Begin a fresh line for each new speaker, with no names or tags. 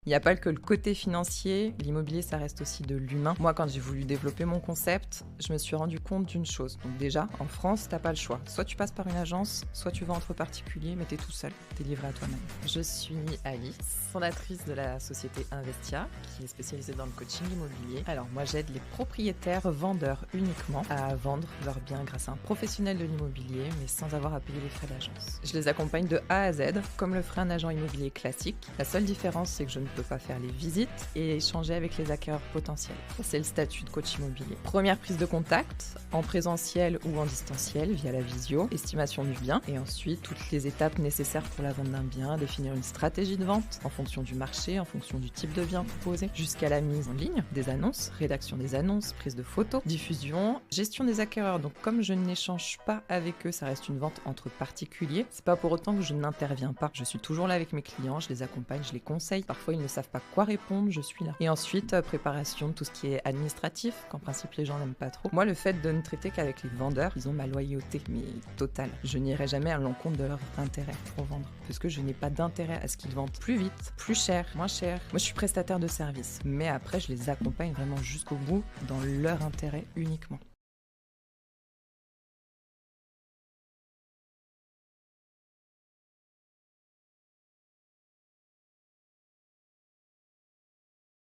Il n'y a pas que le côté financier, l'immobilier ça reste aussi de l'humain. Moi quand j'ai voulu développer mon concept, je me suis rendu compte d'une chose. Donc déjà, en France, t'as pas le choix. Soit tu passes par une agence, soit tu vas entre particuliers, mais t'es tout seul, t'es livré à toi-même. Je suis Alice, fondatrice de la société Investia, qui est spécialisée dans le coaching immobilier. Alors moi j'aide les propriétaires vendeurs uniquement à vendre leurs biens grâce à un professionnel de l'immobilier, mais sans avoir à payer les frais d'agence. Je les accompagne de A à Z, comme le ferait un agent immobilier classique. La seule différence, c'est que je ne peux pas faire les visites et échanger avec les acquéreurs potentiels. C'est le statut de coach immobilier. Première prise de contact, en présentiel ou en distanciel, via la visio, estimation du bien, et ensuite toutes les étapes nécessaires pour la vente d'un bien, définir une stratégie de vente en fonction du marché, en fonction du type de bien proposé, jusqu'à la mise en ligne des annonces, rédaction des annonces, prise de photos, diffusion, gestion des acquéreurs. Donc comme je n'échange pas avec eux, ça reste une vente entre particuliers. C'est pas pour autant que je n'interviens pas. Je suis toujours là avec mes clients, je les accompagne, je les conseille. Parfois ils ne savent pas quoi répondre, je suis là. Et ensuite, préparation de tout ce qui est administratif, qu'en principe les gens n'aiment pas trop. Moi, le fait de ne traiter qu'avec les vendeurs, ils ont ma loyauté, mais totale. Je n'irai jamais à l'encontre de leur intérêt pour vendre, parce que je n'ai pas d'intérêt à ce qu'ils vendent plus vite, plus cher, moins cher. Moi, je suis prestataire de service, mais après, je les accompagne vraiment jusqu'au bout dans leur intérêt uniquement.